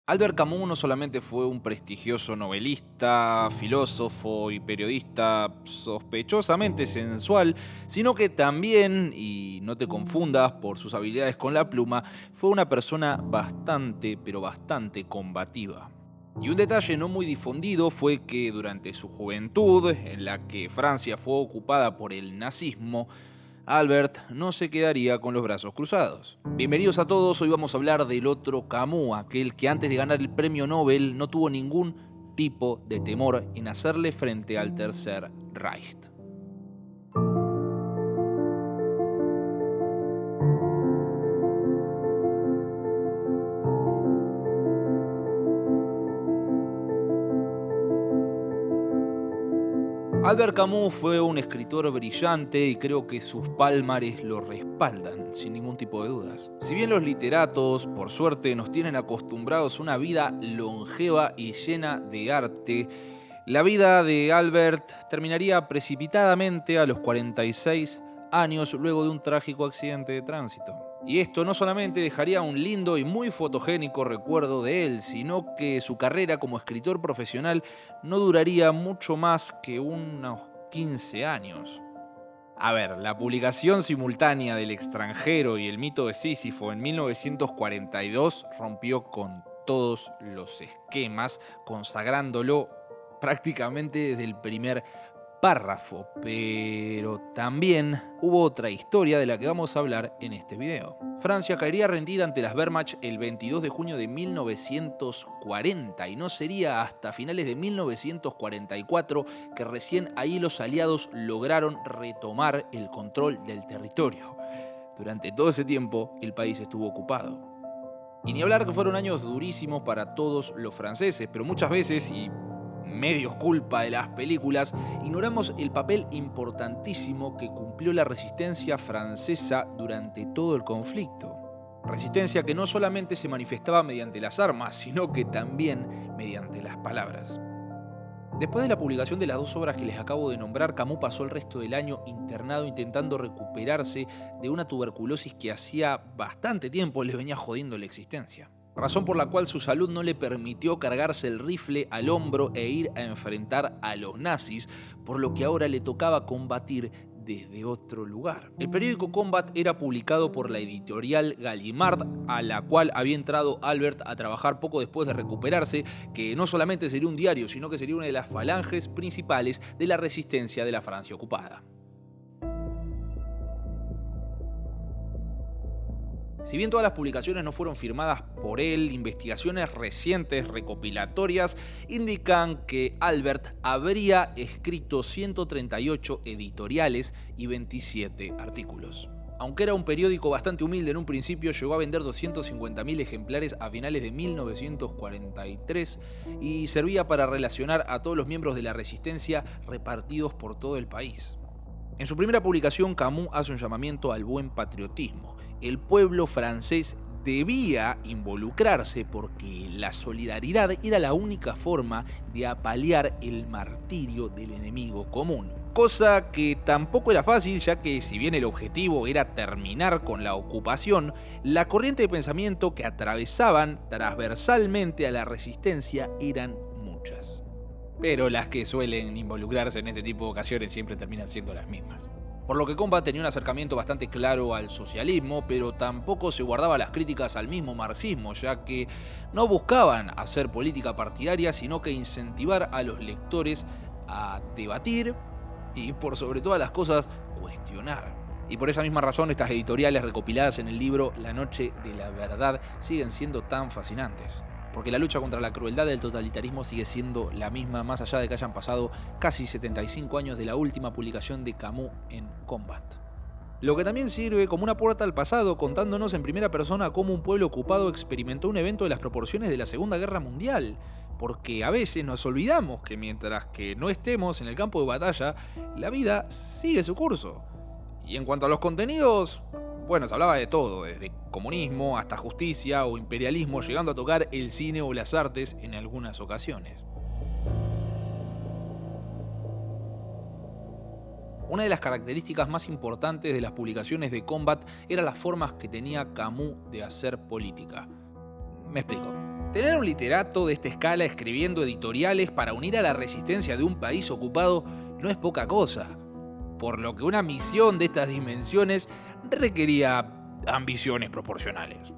Albert Camus no solamente fue un prestigioso novelista, filósofo y periodista sospechosamente sensual, sino que también, y no te confundas por sus habilidades con la pluma, fue una persona bastante, pero bastante combativa. Y un detalle no muy difundido fue que durante su juventud, en la que Francia fue ocupada por el nazismo, Albert no se quedaría con los brazos cruzados. Bienvenidos a todos, hoy vamos a hablar del otro Camus, aquel que antes de ganar el premio Nobel no tuvo ningún tipo de temor en hacerle frente al Tercer Reich. Albert Camus fue un escritor brillante y creo que sus pálmares lo respaldan, sin ningún tipo de dudas. Si bien los literatos, por suerte, nos tienen acostumbrados a una vida longeva y llena de arte, la vida de Albert terminaría precipitadamente a los 46 años luego de un trágico accidente de tránsito. Y esto no solamente dejaría un lindo y muy fotogénico recuerdo de él, sino que su carrera como escritor profesional no duraría mucho más que unos 15 años. A ver, la publicación simultánea del Extranjero y el mito de Sísifo en 1942 rompió con todos los esquemas, consagrándolo prácticamente desde el primer párrafo, pero también hubo otra historia de la que vamos a hablar en este video. Francia caería rendida ante las Wehrmacht el 22 de junio de 1940 y no sería hasta finales de 1944 que recién ahí los aliados lograron retomar el control del territorio. Durante todo ese tiempo el país estuvo ocupado. Y ni hablar que fueron años durísimos para todos los franceses, pero muchas veces, y medio culpa de las películas, ignoramos el papel importantísimo que cumplió la resistencia francesa durante todo el conflicto. Resistencia que no solamente se manifestaba mediante las armas, sino que también mediante las palabras. Después de la publicación de las dos obras que les acabo de nombrar, Camus pasó el resto del año internado intentando recuperarse de una tuberculosis que hacía bastante tiempo le venía jodiendo la existencia. Razón por la cual su salud no le permitió cargarse el rifle al hombro e ir a enfrentar a los nazis, por lo que ahora le tocaba combatir desde otro lugar. El periódico Combat era publicado por la editorial Gallimard, a la cual había entrado Albert a trabajar poco después de recuperarse, que no solamente sería un diario, sino que sería una de las falanges principales de la resistencia de la Francia ocupada. Si bien todas las publicaciones no fueron firmadas por él, investigaciones recientes recopilatorias indican que Albert habría escrito 138 editoriales y 27 artículos. Aunque era un periódico bastante humilde en un principio, llegó a vender 250.000 ejemplares a finales de 1943 y servía para relacionar a todos los miembros de la resistencia repartidos por todo el país. En su primera publicación, Camus hace un llamamiento al buen patriotismo. El pueblo francés debía involucrarse porque la solidaridad era la única forma de apalear el martirio del enemigo común. Cosa que tampoco era fácil, ya que si bien el objetivo era terminar con la ocupación, la corriente de pensamiento que atravesaban transversalmente a la resistencia eran muchas. Pero las que suelen involucrarse en este tipo de ocasiones siempre terminan siendo las mismas. Por lo que Combat tenía un acercamiento bastante claro al socialismo, pero tampoco se guardaba las críticas al mismo marxismo, ya que no buscaban hacer política partidaria, sino que incentivar a los lectores a debatir y, por sobre todas las cosas, cuestionar. Y por esa misma razón, estas editoriales recopiladas en el libro La Noche de la Verdad siguen siendo tan fascinantes. Porque la lucha contra la crueldad del totalitarismo sigue siendo la misma, más allá de que hayan pasado casi 75 años de la última publicación de Camus en Combat. Lo que también sirve como una puerta al pasado, contándonos en primera persona cómo un pueblo ocupado experimentó un evento de las proporciones de la Segunda Guerra Mundial. Porque a veces nos olvidamos que mientras que no estemos en el campo de batalla, la vida sigue su curso. Y en cuanto a los contenidos, bueno, se hablaba de todo, desde comunismo hasta justicia o imperialismo, llegando a tocar el cine o las artes en algunas ocasiones. Una de las características más importantes de las publicaciones de Combat era las formas que tenía Camus de hacer política. Me explico. Tener un literato de esta escala escribiendo editoriales para unir a la resistencia de un país ocupado no es poca cosa, por lo que una misión de estas dimensiones requería ambiciones proporcionales.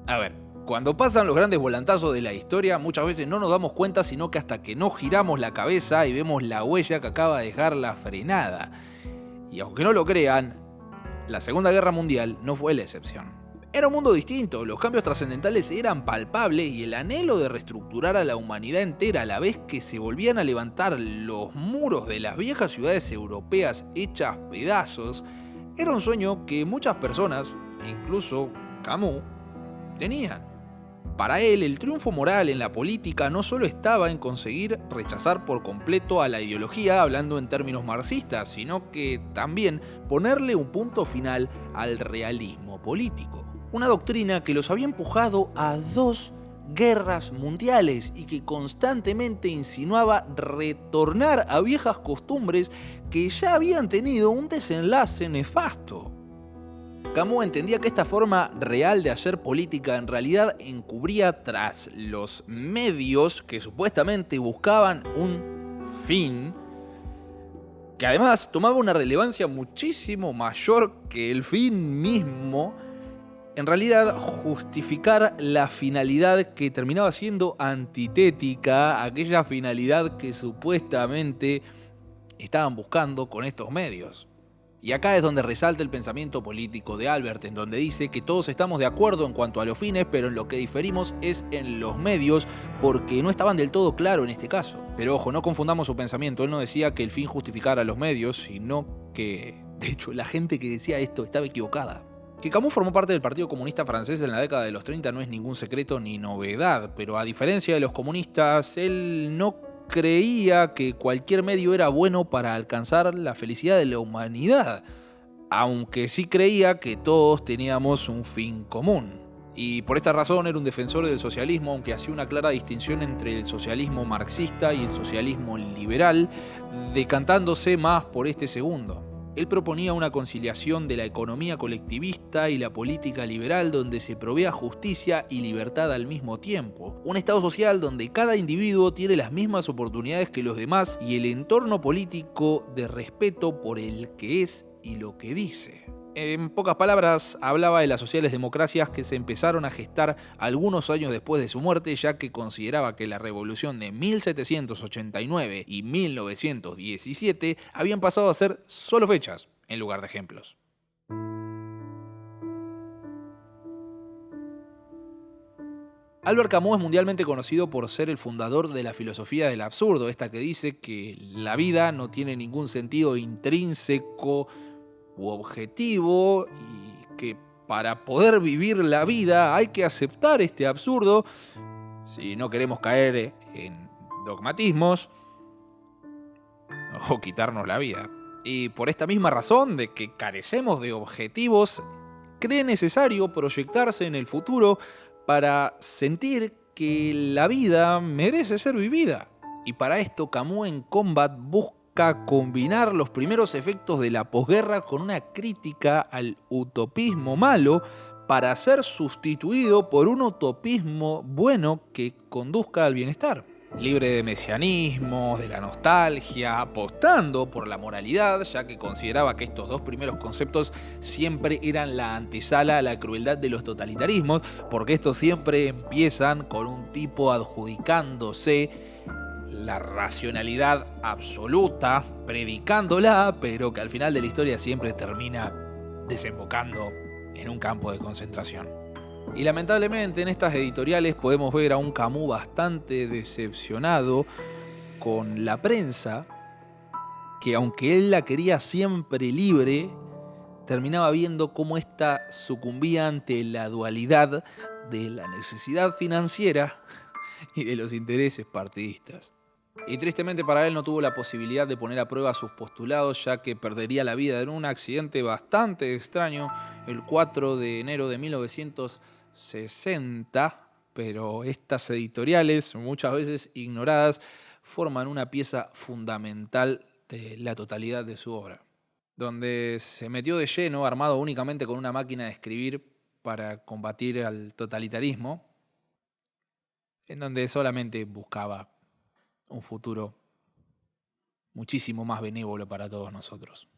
A ver, cuando pasan los grandes volantazos de la historia, muchas veces no nos damos cuenta, sino que hasta que no giramos la cabeza y vemos la huella que acaba de dejar la frenada. Y aunque no lo crean, la Segunda Guerra Mundial no fue la excepción. Era un mundo distinto, los cambios trascendentales eran palpables y el anhelo de reestructurar a la humanidad entera a la vez que se volvían a levantar los muros de las viejas ciudades europeas hechas pedazos, era un sueño que muchas personas, incluso Camus, tenían. Para él, el triunfo moral en la política no solo estaba en conseguir rechazar por completo a la ideología, hablando en términos marxistas, sino que también ponerle un punto final al realismo político. Una doctrina que los había empujado a 2 guerras mundiales y que constantemente insinuaba retornar a viejas costumbres que ya habían tenido un desenlace nefasto. Camus entendía que esta forma real de hacer política en realidad encubría tras los medios que supuestamente buscaban un fin, que además tomaba una relevancia muchísimo mayor que el fin mismo, en realidad justificar la finalidad que terminaba siendo antitética a aquella finalidad que supuestamente estaban buscando con estos medios. Y acá es donde resalta el pensamiento político de Albert, en donde dice que todos estamos de acuerdo en cuanto a los fines, pero en lo que diferimos es en los medios, porque no estaban del todo claros en este caso. Pero ojo, no confundamos su pensamiento, él no decía que el fin justificara los medios, sino que, de hecho, la gente que decía esto estaba equivocada. Que Camus formó parte del Partido Comunista Francés en la década de los 30 no es ningún secreto ni novedad, pero a diferencia de los comunistas, él no creía que cualquier medio era bueno para alcanzar la felicidad de la humanidad, aunque sí creía que todos teníamos un fin común. Y por esta razón era un defensor del socialismo, aunque hacía una clara distinción entre el socialismo marxista y el socialismo liberal, decantándose más por este segundo. Él proponía una conciliación de la economía colectivista y la política liberal donde se provea justicia y libertad al mismo tiempo. Un estado social donde cada individuo tiene las mismas oportunidades que los demás y el entorno político de respeto por el que es y lo que dice. En pocas palabras, hablaba de las sociales democracias que se empezaron a gestar algunos años después de su muerte, ya que consideraba que la revolución de 1789 y 1917 habían pasado a ser solo fechas en lugar de ejemplos. Albert Camus es mundialmente conocido por ser el fundador de la filosofía del absurdo, esta que dice que la vida no tiene ningún sentido intrínseco u objetivo y que para poder vivir la vida hay que aceptar este absurdo si no queremos caer en dogmatismos o quitarnos la vida. Y por esta misma razón de que carecemos de objetivos, cree necesario proyectarse en el futuro para sentir que la vida merece ser vivida. Y para esto Camus en Combat busca combinar los primeros efectos de la posguerra con una crítica al utopismo malo para ser sustituido por un utopismo bueno que conduzca al bienestar. Libre de mesianismos, de la nostalgia, apostando por la moralidad, ya que consideraba que estos 2 primeros conceptos siempre eran la antesala a la crueldad de los totalitarismos, porque estos siempre empiezan con un tipo adjudicándose la racionalidad absoluta, predicándola, pero que al final de la historia siempre termina desembocando en un campo de concentración. Y lamentablemente en estas editoriales podemos ver a un Camus bastante decepcionado con la prensa, que aunque él la quería siempre libre, terminaba viendo cómo ésta sucumbía ante la dualidad de la necesidad financiera y de los intereses partidistas. Y tristemente para él no tuvo la posibilidad de poner a prueba sus postulados, ya que perdería la vida en un accidente bastante extraño el 4 de enero de 1960, pero estas editoriales, muchas veces ignoradas, forman una pieza fundamental de la totalidad de su obra, donde se metió de lleno, armado únicamente con una máquina de escribir para combatir al totalitarismo, en donde solamente buscaba un futuro muchísimo más benévolo para todos nosotros.